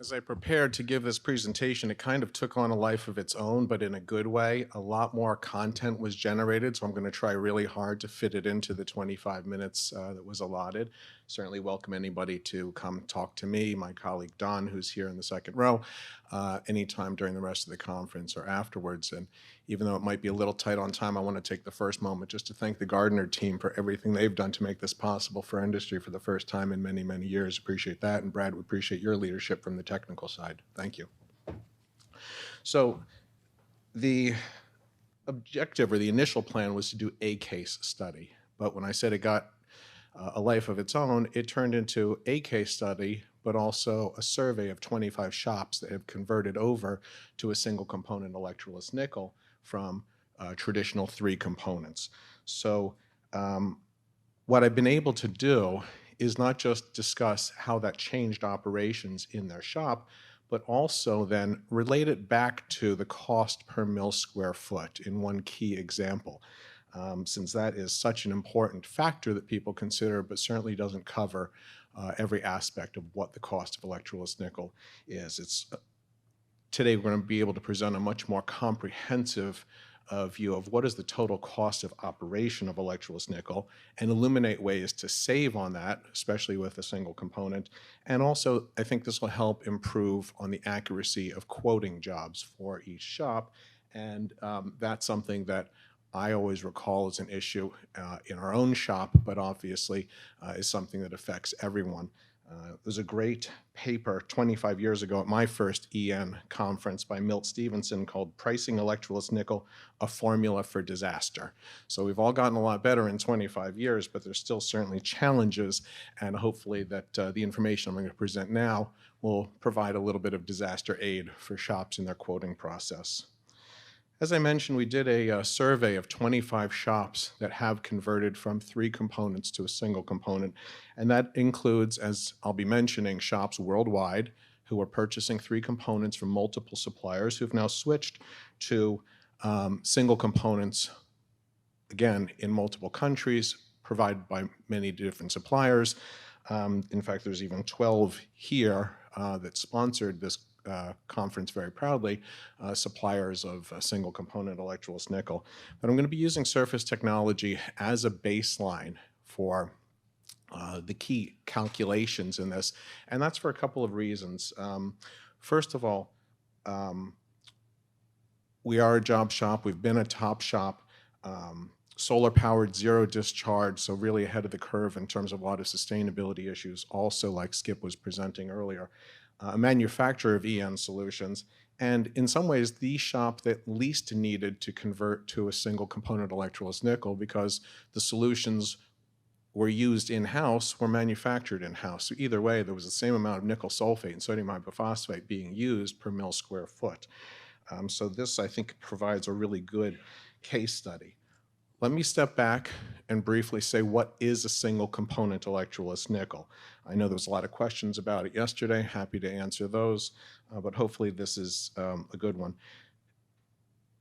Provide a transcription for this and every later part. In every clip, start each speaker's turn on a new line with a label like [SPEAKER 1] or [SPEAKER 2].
[SPEAKER 1] As I prepared to give this presentation, it kind of took on a life of its own, but in a good way. A lot more content was generated, so I'm going to try really hard to fit it into the 25 minutes that was allotted. Certainly welcome anybody to come talk to me, my colleague Don, who's here in the second row, anytime during the rest of the conference or afterwards. And even though it might be a little tight on time, I want to take the first moment just to thank the Gardner team for everything they've done to make this possible for our industry for the first time in many, many years. Appreciate that. And Brad, we appreciate your leadership from the technical side. Thank you. So the objective or the initial plan was to do a case study. But when I said it got a life of its own, it turned into a case study, but also a survey of 25 shops that have converted over to a single component electroless nickel from traditional 3 components. So what I've been able to do is not just discuss how that changed operations in their shop, but also then relate it back to the cost per mil square foot in one key example, since that is such an important factor that people consider, but certainly doesn't cover every aspect of what the cost of electroless nickel is. Today we're going to be able to present a much more comprehensive view of what is the total cost of operation of electroless nickel and illuminate ways to save on that, especially with a single component. And also, I think this will help improve on the accuracy of quoting jobs for each shop. And that's something that I always recall as an issue in our own shop, but obviously is something that affects everyone. There's a great paper 25 years ago at my first EN conference by Milt Stevenson called Pricing Electroless Nickel, A Formula for Disaster. So we've all gotten a lot better in 25 years, but there's still certainly challenges, and hopefully that the information I'm going to present now will provide a little bit of disaster aid for shops in their quoting process. As I mentioned, we did a survey of 25 shops that have converted from 3 components to a single component, and that includes, as I'll be mentioning, shops worldwide who are purchasing 3 components from multiple suppliers who've now switched to single components, again, in multiple countries, provided by many different suppliers. In fact, there's even 12 here that sponsored this conference very proudly, suppliers of single component electroless nickel. But I'm going to be using surface technology as a baseline for the key calculations in this, and that's for a couple of reasons. First of all, we are a job shop. We've been a top shop. Solar-powered, zero discharge, so really ahead of the curve in terms of a lot of sustainability issues, also like Skip was presenting earlier. A manufacturer of EN solutions, and in some ways the shop that least needed to convert to a single component electroless nickel because the solutions were used in-house, were manufactured in-house. So either way, there was the same amount of nickel sulfate and sodium hypophosphate being used per mil square foot. So this, I think, provides a really good case study. Let me step back and briefly say what is a single component electroless nickel. I know there was a lot of questions about it yesterday. Happy to answer those, but hopefully this is a good one.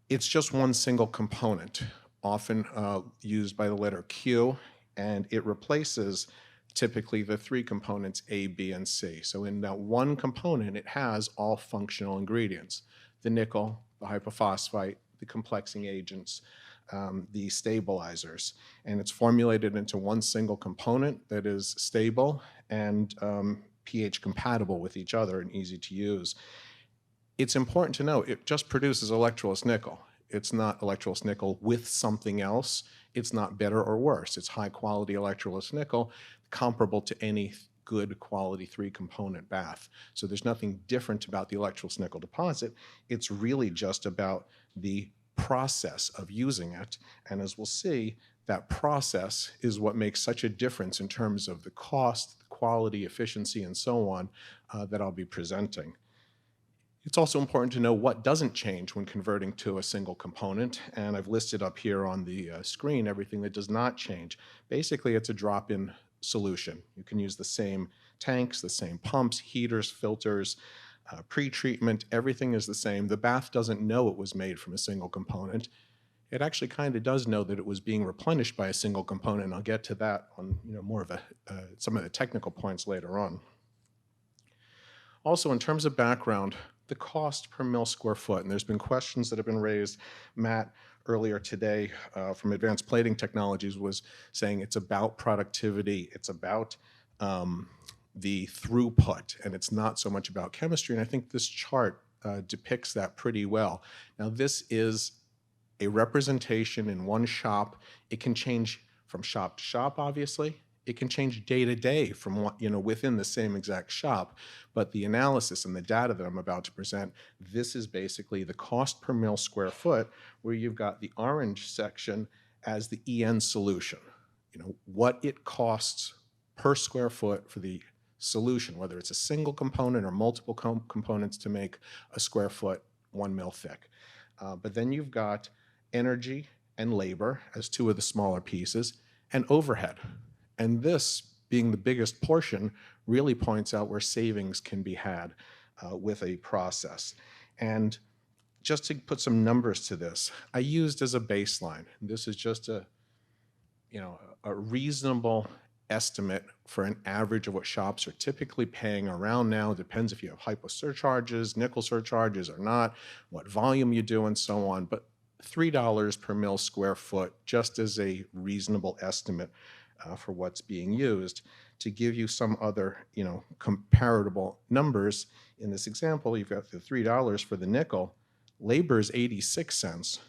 [SPEAKER 1] It's just one single component, often used by the letter Q, and it replaces typically the 3 components A, B, and C. So in that one component, it has all functional ingredients: the nickel, the hypophosphite, the complexing agents, the stabilizers, and it's formulated into one single component that is stable and pH compatible with each other and easy to use. It's important to know it just produces electroless nickel. It's not electroless nickel with something else. It's not better or worse. It's high quality electroless nickel comparable to any good quality 3-component bath. So there's nothing different about the electroless nickel deposit. It's really just about the process of using it, and as we'll see, that process is what makes such a difference in terms of the cost, the quality, efficiency, and so on that I'll be presenting. It's also important to know what doesn't change when converting to a single component, and I've listed up here on the screen everything that does not change. Basically, it's a drop-in solution. You can use the same tanks, the same pumps, heaters, filters, pre-treatment, everything is the same. The bath doesn't know it was made from a single component. It actually kind of does know that it was being replenished by a single component, and I'll get to that on more of some of the technical points later on. Also, in terms of background, the cost per mil square foot, and there's been questions that have been raised. Matt earlier today from Advanced Plating Technologies was saying it's about productivity, it's about the throughput, and it's not so much about chemistry. And I think this chart depicts that pretty well. Now, this is a representation in one shop. It can change from shop to shop, obviously. It can change day to day from within the same exact shop. But the analysis and the data that I'm about to present, this is basically the cost per mil square foot, where you've got the orange section as the EN solution. What it costs per square foot for the solution, whether it's a single component or multiple components to make a square foot 1 mil thick. But then you've got energy and labor as two of the smaller pieces, and overhead. And this, being the biggest portion, really points out where savings can be had with a process. And just to put some numbers to this, I used as a baseline, this is just a reasonable estimate for an average of what shops are typically paying around now. It depends if you have hypo surcharges, nickel surcharges or not, what volume you do, and so on. But $3 per mil square foot, just as a reasonable estimate for what's being used. To give you some other, comparable numbers, in this example, you've got the $3 for the nickel, labor is 86 cents,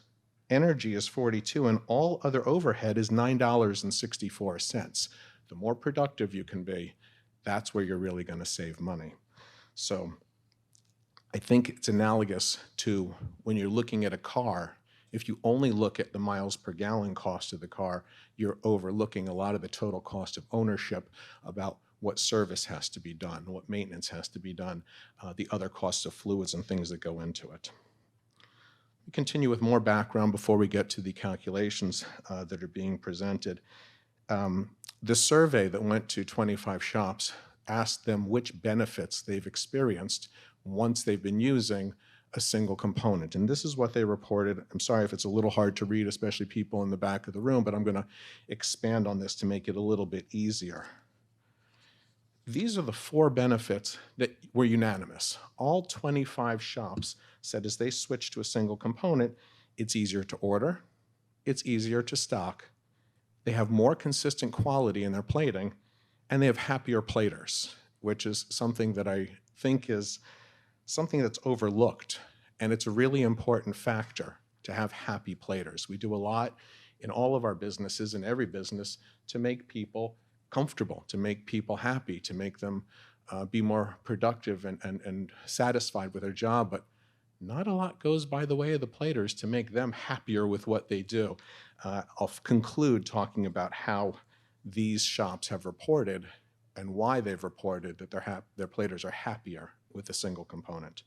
[SPEAKER 1] energy is 42, and all other overhead is $9.64. The more productive you can be, that's where you're really going to save money. So I think it's analogous to when you're looking at a car. If you only look at the miles per gallon cost of the car, you're overlooking a lot of the total cost of ownership, about what service has to be done, what maintenance has to be done, the other costs of fluids and things that go into it. We continue with more background before we get to the calculations that are being presented. The survey that went to 25 shops asked them which benefits they've experienced once they've been using a single component. And this is what they reported. I'm sorry if it's a little hard to read, especially people in the back of the room, but I'm going to expand on this to make it a little bit easier. These are the 4 benefits that were unanimous. All 25 shops said as they switched to a single component, it's easier to order, it's easier to stock, they have more consistent quality in their plating, and they have happier platers, which is something that I think is something that's overlooked, and it's a really important factor to have happy platers. We do a lot in all of our businesses, in every business, to make people comfortable, to make people happy, to make them be more productive and satisfied with their job, but not a lot goes by the way of the platers to make them happier with what they do. I'll conclude talking about how these shops have reported and why they've reported that their platers are happier with a single component.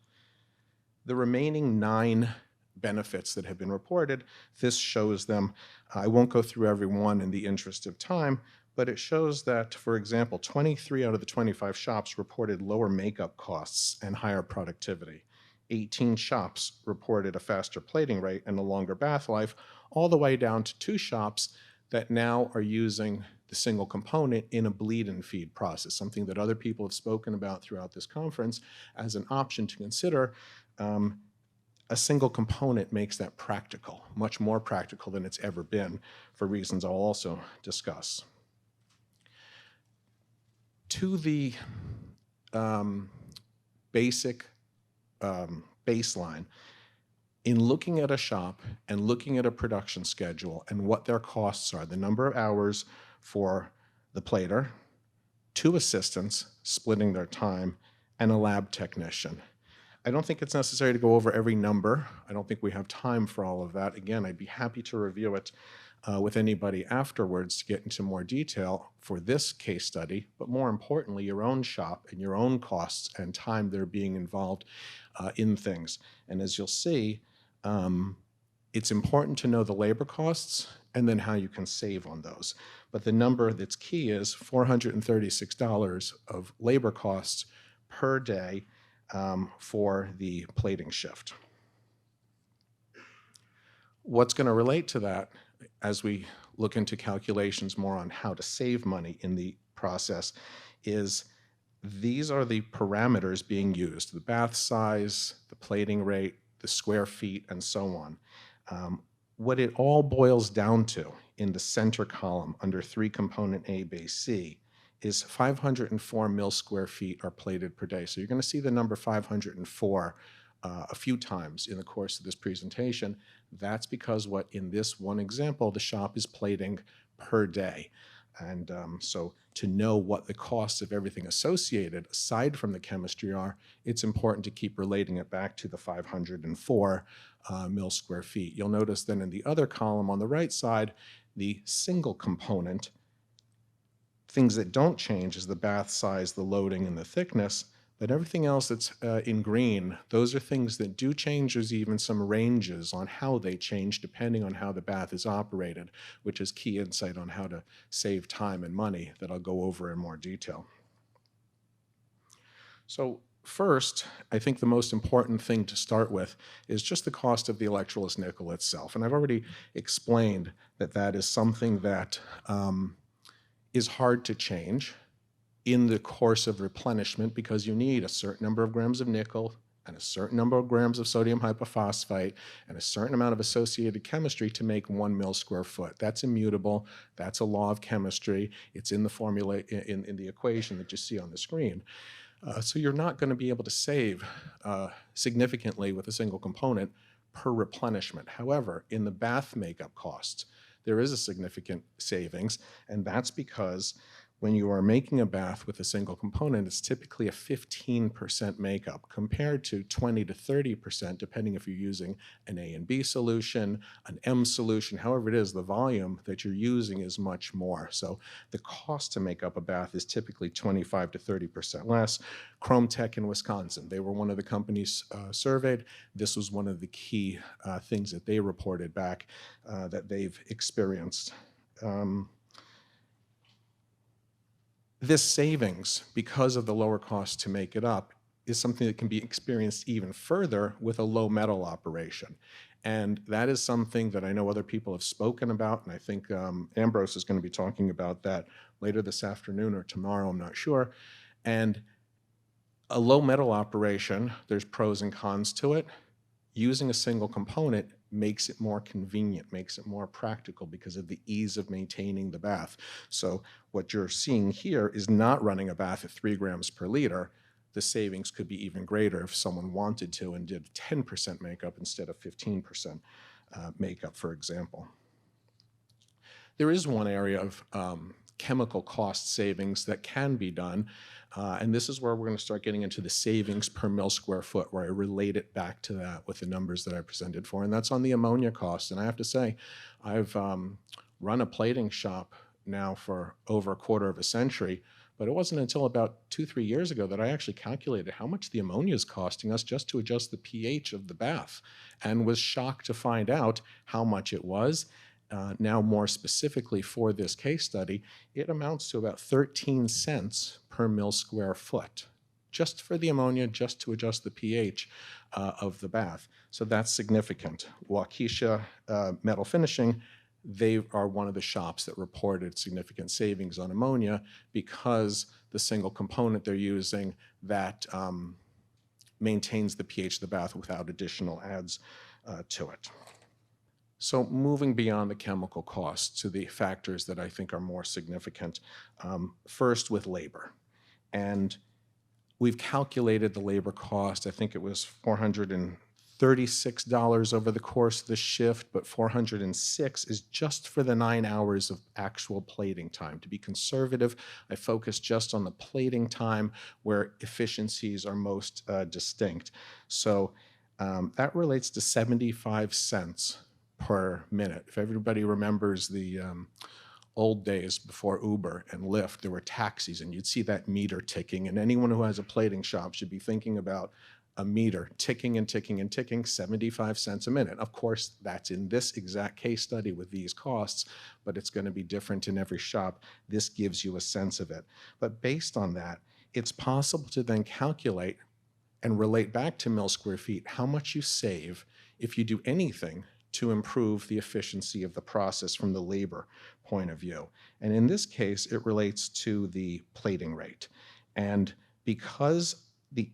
[SPEAKER 1] The remaining 9 benefits that have been reported, this shows them. I won't go through every one in the interest of time, but it shows that, for example, 23 out of the 25 shops reported lower makeup costs and higher productivity. 18 shops reported a faster plating rate and a longer bath life, all the way down to 2 shops that now are using the single component in a bleed and feed process, something that other people have spoken about throughout this conference as an option to consider. A single component makes that practical, much more practical than it's ever been, for reasons I'll also discuss. To the basic baseline, in looking at a shop and looking at a production schedule and what their costs are, the number of hours for the plater, 2 assistants splitting their time, and a lab technician. I don't think it's necessary to go over every number. I don't think we have time for all of that. Again, I'd be happy to review it with anybody afterwards to get into more detail for this case study, but more importantly, your own shop and your own costs and time that are being involved in things. And as you'll see, it's important to know the labor costs and then how you can save on those. But the number that's key is $436 of labor costs per day for the plating shift. What's going to relate to that as we look into calculations more on how to save money in the process is These are the parameters being used: the bath size, the plating rate, the square feet, and so on. Um, what it all boils down to in the center column under 3-component A, B, C is 504 mil square feet are plated per day. So you're going to see the number 504 a few times in the course of this presentation. That's because what in this one example, the shop is plating per day. And so to know what the costs of everything associated aside from the chemistry are, it's important to keep relating it back to the 504 mil square feet. You'll notice then in the other column on the right side, the single component, things that don't change is the bath size, the loading, and the thickness. But everything else that's in green, those are things that do change. There's even some ranges on how they change depending on how the bath is operated, which is key insight on how to save time and money that I'll go over in more detail. So first, I think the most important thing to start with is just the cost of the Electroless nickel itself. And I've already explained that that is something that is hard to change in the course of replenishment because you need a certain number of grams of nickel and a certain number of grams of sodium hypophosphate and a certain amount of associated chemistry to make 1 mil square foot. That's immutable. That's a law of chemistry. It's in the formula, in the equation that you see on the screen. So you're not going to be able to save significantly with a single component per replenishment. However, in the bath makeup costs, there is a significant savings, and that's because when you are making a bath with a single component, it's typically a 15% makeup compared to 20 to 30%, depending if you're using an A and B solution, an M solution, however it is, the volume that you're using is much more. So the cost to make up a bath is typically 25 to 30% less. Chrome Tech in Wisconsin, they were one of the companies surveyed. This was one of the key things that they reported back that they've experienced. This savings, because of the lower cost to make it up, is something that can be experienced even further with a low metal operation. And that is something that I know other people have spoken about, and I think Ambrose is going to be talking about that later this afternoon or tomorrow, I'm not sure. And a low metal operation, there's pros and cons to it. Using a single component makes it more convenient, makes it more practical because of the ease of maintaining the bath. So what you're seeing here is not running a bath at 3 grams per liter. The savings could be even greater if someone wanted to and did 10% makeup instead of 15% makeup, for example. There is one area of chemical cost savings that can be done. And this is where we're going to start getting into the savings per mil square foot, where I relate it back to that with the numbers that I presented for. And that's on the ammonia cost. And I have to say, I've run a plating shop now for over a quarter of a century, but it wasn't until about 2-3 years ago that I actually calculated how much the ammonia is costing us just to adjust the pH of the bath, and was shocked to find out how much it was. Now, more specifically for this case study, it amounts to about 13 cents per mil square foot, just for the ammonia, just to adjust the pH of the bath. So that's significant. Waukesha Metal Finishing, they are one of the shops that reported significant savings on ammonia because the single component they're using that maintains the pH of the bath without additional adds to it. So moving beyond the chemical costs to the factors that I think are more significant, first with labor. And we've calculated the labor cost. I think it was $436 over the course of the shift, but $406 is just for the 9 hours of actual plating time. To be conservative, I focus just on the plating time where efficiencies are most distinct. So that relates to 75 cents per minute. If everybody remembers the old days before Uber and Lyft, there were taxis and you'd see that meter ticking, and anyone who has a plating shop should be thinking about a meter ticking and ticking and ticking, 75 cents a minute. Of course, that's in this exact case study with these costs, but it's going to be different in every shop. This gives you a sense of it. But based on that, it's possible to then calculate and relate back to mil square feet how much you save if you do anything to improve the efficiency of the process from the labor point of view. And in this case, it relates to the plating rate. And Because the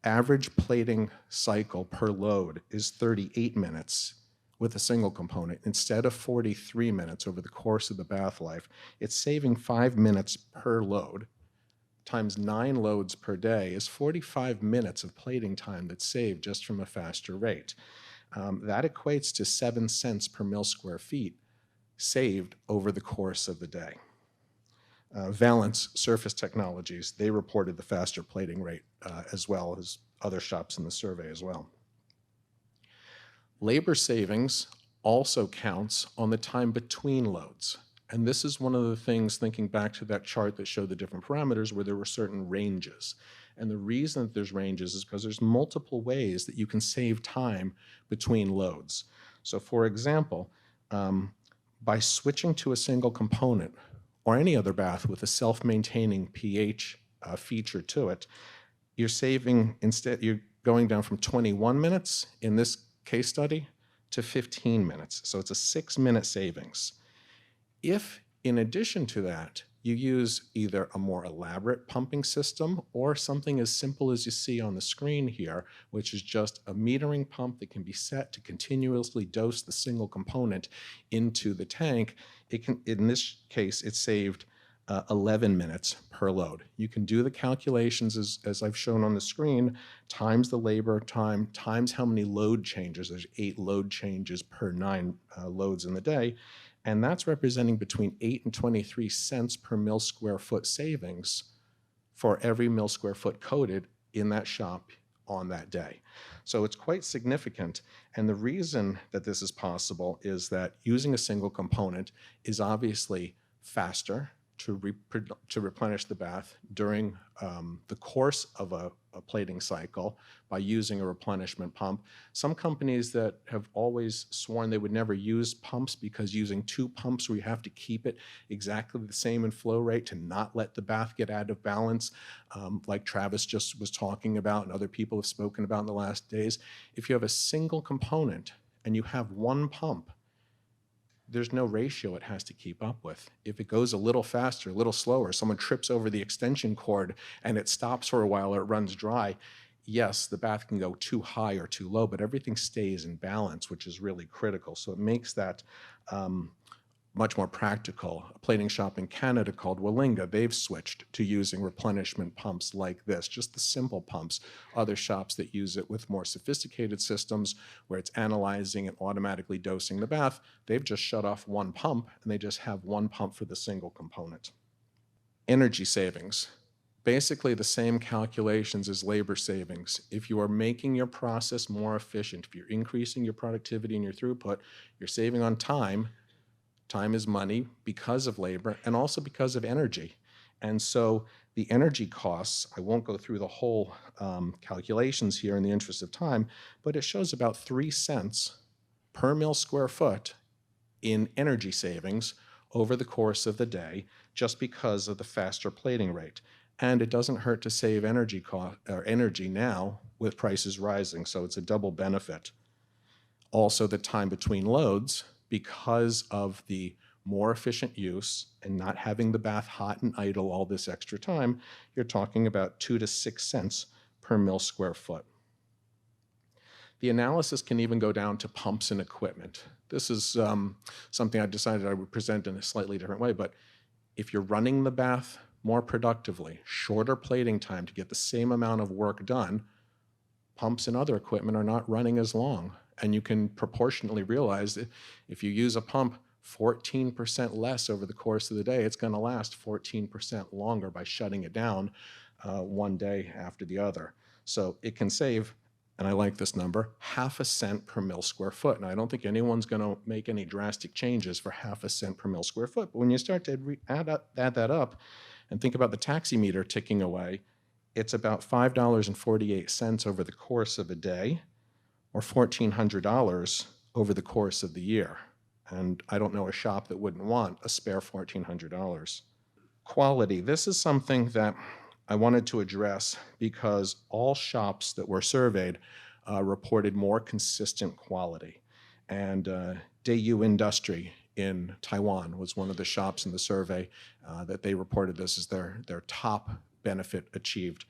[SPEAKER 1] average plating cycle per load is 38 minutes with a single component instead of 43 minutes over the course of the bath life, it's saving 5 minutes per load times 9 loads per day is 45 minutes of plating time that's saved just from a faster rate. That equates to 7 cents per mil square feet saved over the course of the day. Valence Surface Technologies, they reported the faster plating rate as well as other shops in the survey as well. Labor savings also counts on the time between loads. And this is one of the things, thinking back to that chart that showed the different parameters where there were certain ranges. And the reason that there's ranges is because there's multiple ways that you can save time between loads. So for example, by switching to a single component or any other bath with a self-maintaining pH feature to it, you're saving, instead, you're going down from 21 minutes in this case study to 15 minutes. So it's a 6-minute savings. If, in addition to that, you use either a more elaborate pumping system or something as simple as you see on the screen here, which is just a metering pump that can be set to continuously dose the single component into the tank, it can, in this case, it saved 11 minutes per load. You can do the calculations as I've shown on the screen, times the labor time, times how many load changes. There's 8 load changes per 9 loads in the day. And that's representing between 8 and 23 cents per mil square foot savings for every mil square foot coated in that shop on that day. So it's quite significant. And the reason that this is possible is that using a single component is obviously faster to replenish the bath during the course of a plating cycle by using a replenishment pump. Some companies that have always sworn they would never use pumps because using 2 pumps where you have to keep it exactly the same in flow rate to not let the bath get out of balance, like Travis just was talking about and other people have spoken about in the last days. If you have a single component and you have 1 pump, there's no ratio it has to keep up with. If it goes a little faster, a little slower, someone trips over the extension cord and it stops for a while or it runs dry, yes, the bath can go too high or too low, but everything stays in balance, which is really critical. So it makes that much more practical. A plating shop in Canada called Willinga, they've switched to using replenishment pumps like this, just the simple pumps. Other shops that use it with more sophisticated systems where it's analyzing and automatically dosing the bath, they've just shut off 1 pump and they just have 1 pump for the single component. Energy savings. Basically the same calculations as labor savings. If you are making your process more efficient, if you're increasing your productivity and your throughput, you're saving on time. Time is money because of labor and also because of energy. And so the energy costs, I won't go through the whole calculations here in the interest of time, but it shows about 3 cents per mil square foot in energy savings over the course of the day just because of the faster plating rate. And it doesn't hurt to save energy now with prices rising, so it's a double benefit. Also, the time between loads, because of the more efficient use and not having the bath hot and idle all this extra time, you're talking about 2 to 6 cents per mil square foot. The analysis can even go down to pumps and equipment. This is something I decided I would present in a slightly different way, but if you're running the bath more productively, shorter plating time to get the same amount of work done, pumps and other equipment are not running as long. And you can proportionately realize that if you use a pump 14% less over the course of the day, it's going to last 14% longer by shutting it down one day after the other. So it can save, and I like this number, ½ cent per mil square foot. And I don't think anyone's going to make any drastic changes for ½ cent per mil square foot. But when you start to add that up and think about the taximeter ticking away, it's about $5.48 over the course of a day, or $1,400 over the course of the year. And I don't know a shop that wouldn't want a spare $1,400. Quality. This is something that I wanted to address because all shops that were surveyed reported more consistent quality. And Daewoo Industry in Taiwan was one of the shops in the survey that they reported this as their top benefit achieved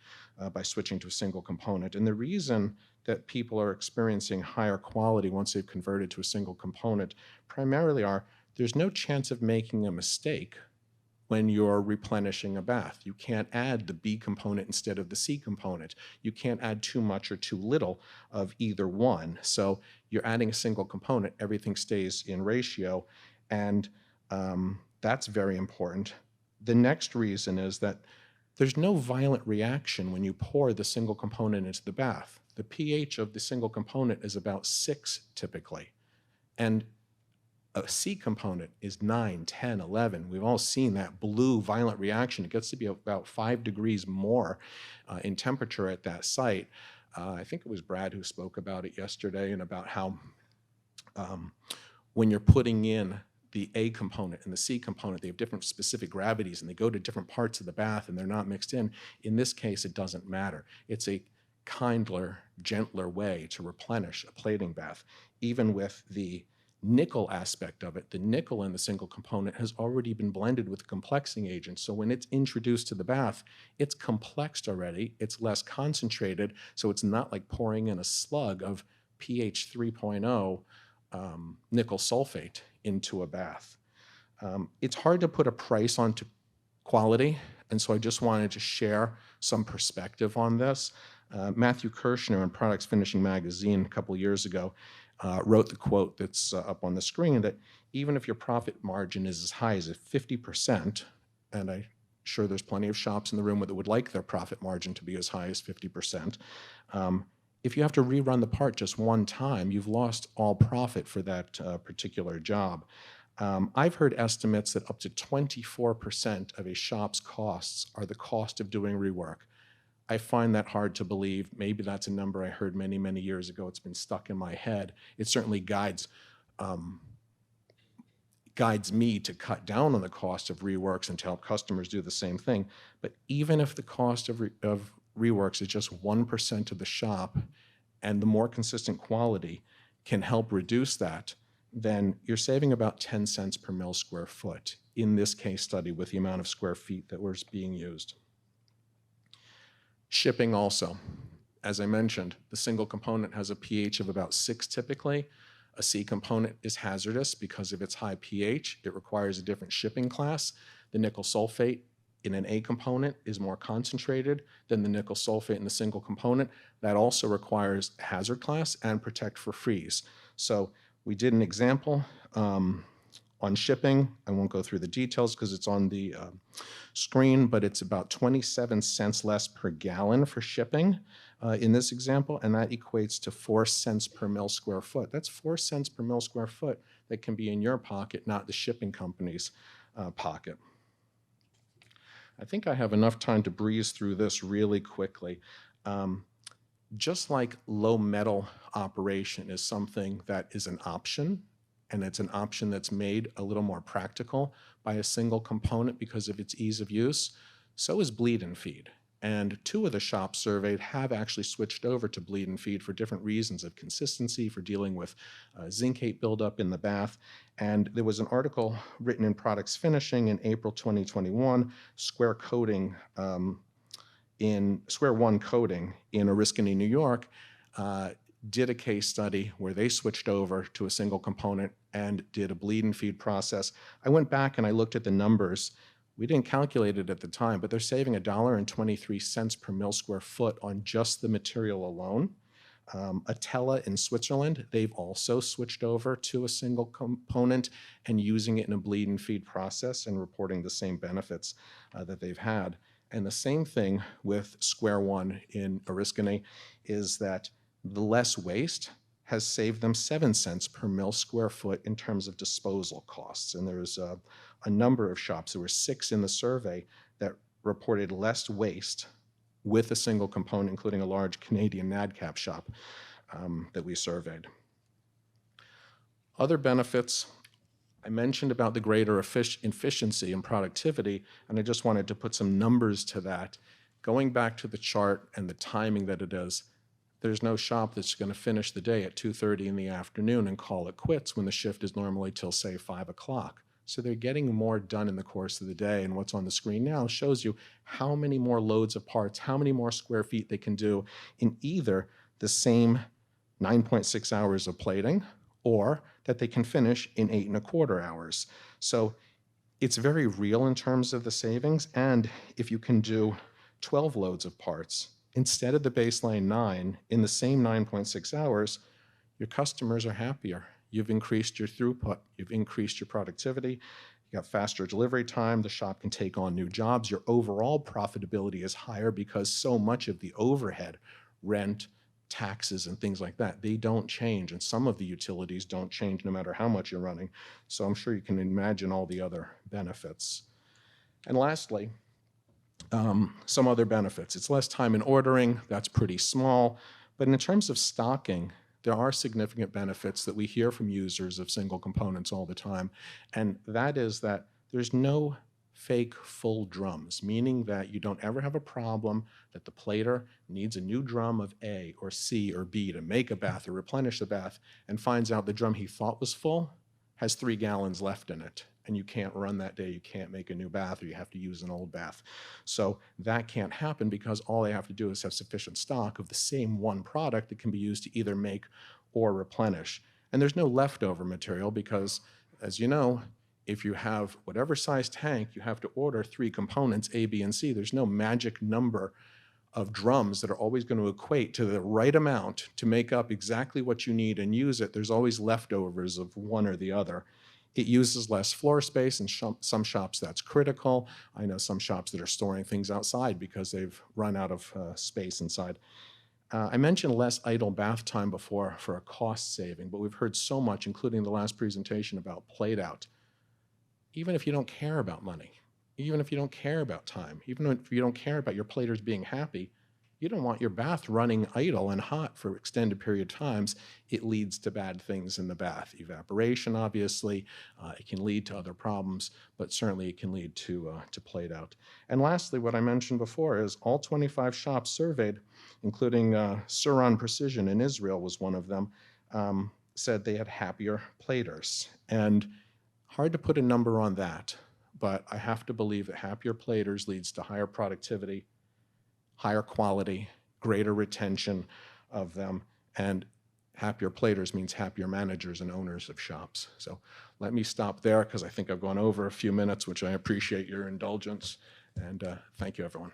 [SPEAKER 1] by switching to a single component. And the reason that people are experiencing higher quality once they've converted to a single component primarily are there's no chance of making a mistake when you're replenishing a bath. You can't add the B component instead of the C component. You can't add too much or too little of either one. So you're adding a single component, everything stays in ratio, and that's very important. The next reason is that there's no violent reaction when you pour the single component into the bath. The pH of the single component is about 6 typically, and a C component is 9, 10, 11. We've all seen that blue violent reaction. It gets to be about 5 degrees more in temperature at that site. I think it was Brad who spoke about it yesterday, and about how when you're putting in the A component and the C component, they have different specific gravities and they go to different parts of the bath and they're not mixed in. In this case, it doesn't matter. It's a kindler, gentler way to replenish a plating bath. Even with the nickel aspect of it, the nickel in the single component has already been blended with complexing agents. So when it's introduced to the bath, it's complexed already, it's less concentrated, so it's not like pouring in a slug of pH 3.0 nickel sulfate into a bath. It's hard to put a price onto quality, and so I just wanted to share some perspective on this. Matthew Kirshner in Products Finishing Magazine a couple years ago wrote the quote that's up on the screen, that even if your profit margin is as high as 50%, and I'm sure there's plenty of shops in the room that would like their profit margin to be as high as 50%, if you have to rerun the part just one time, you've lost all profit for that particular job. I've heard estimates that up to 24% of a shop's costs are the cost of doing rework. I find that hard to believe. Maybe that's a number I heard many, many years ago. It's been stuck in my head. It certainly guides me to cut down on the cost of reworks and to help customers do the same thing. But even if the cost of reworks is just 1% of the shop, and the more consistent quality can help reduce that, then you're saving about 10 cents per mil square foot in this case study with the amount of square feet that was being used. Shipping also. As I mentioned, the single component has a pH of about 6 typically. A C component is hazardous because of its high pH. It requires a different shipping class. The nickel sulfate in an A component is more concentrated than the nickel sulfate in the single component. That also requires hazard class and protect for freeze. So we did an example on shipping. I won't go through the details because it's on the screen, but it's about 27 cents less per gallon for shipping in this example, and that equates to 4 cents per mil square foot. That's 4 cents per mil square foot that can be in your pocket, not the shipping company's pocket. I think I have enough time to breeze through this really quickly. Just like low metal operation is something that is an option, and it's an option that's made a little more practical by a single component because of its ease of use, so is bleed and feed. And 2 of the shops surveyed have actually switched over to bleed and feed for different reasons of consistency, for dealing with zincate buildup in the bath. And there was an article written in Products Finishing in April 2021, Square One Coating in Oriskany, New York, did a case study where they switched over to a single component and did a bleed and feed process. I went back and I looked at the numbers. We didn't calculate it at the time, but they're saving $1.23 per mil square foot on just the material alone. Atella in Switzerland, they've also switched over to a single component and using it in a bleed and feed process and reporting the same benefits that they've had. And the same thing with Square One in Oriskany is that the less waste has saved them 7 cents per mil square foot in terms of disposal costs. And there's a number of shops, there were 6 in the survey, that reported less waste with a single component, including a large Canadian NADCAP shop that we surveyed. Other benefits, I mentioned about the greater efficiency and productivity, and I just wanted to put some numbers to that. Going back to the chart and the timing that it is, there's no shop that's going to finish the day at 2:30 in the afternoon and call it quits when the shift is normally till, say, 5 o'clock. So they're getting more done in the course of the day. And what's on the screen now shows you how many more loads of parts, how many more square feet they can do in either the same 9.6 hours of plating or that they can finish in 8.25 hours. So it's very real in terms of the savings. And if you can do 12 loads of parts instead of the baseline 9 in the same 9.6 hours, your customers are happier. You've increased your throughput, you've increased your productivity, you got faster delivery time, the shop can take on new jobs, your overall profitability is higher because so much of the overhead, rent, taxes, and things like that, they don't change, and some of the utilities don't change no matter how much you're running. So I'm sure you can imagine all the other benefits. And lastly, some other benefits. It's less time in ordering, that's pretty small, but in terms of stocking, there are significant benefits that we hear from users of single components all the time, and that is that there's no fake full drums, meaning that you don't ever have a problem that the plater needs a new drum of A or C or B to make a bath or replenish the bath and finds out the drum he thought was full has 3 gallons left in it, and you can't run that day, you can't make a new bath, or you have to use an old bath. So that can't happen because all they have to do is have sufficient stock of the same one product that can be used to either make or replenish. And there's no leftover material because, as you know, if you have whatever size tank, you have to order 3 components, A, B, and C. There's no magic number of drums that are always going to equate to the right amount to make up exactly what you need and use it. There's always leftovers of one or the other. It uses less floor space, and some shops that's critical. I know some shops that are storing things outside because they've run out of space inside. I mentioned less idle bath time before for a cost saving, but we've heard so much, including the last presentation, about plate out. Even if you don't care about money, even if you don't care about time, even if you don't care about your platers being happy, you don't want your bath running idle and hot for extended period of times. It leads to bad things in the bath. Evaporation, obviously, it can lead to other problems, but certainly it can lead to plate out. And lastly, what I mentioned before is all 25 shops surveyed, including Suron Precision in Israel was one of them, said they had happier platers. And hard to put a number on that, but I have to believe that happier platers leads to higher productivity, higher quality, greater retention of them, and happier platers means happier managers and owners of shops. So let me stop there because I think I've gone over a few minutes, which I appreciate your indulgence, and thank you, everyone.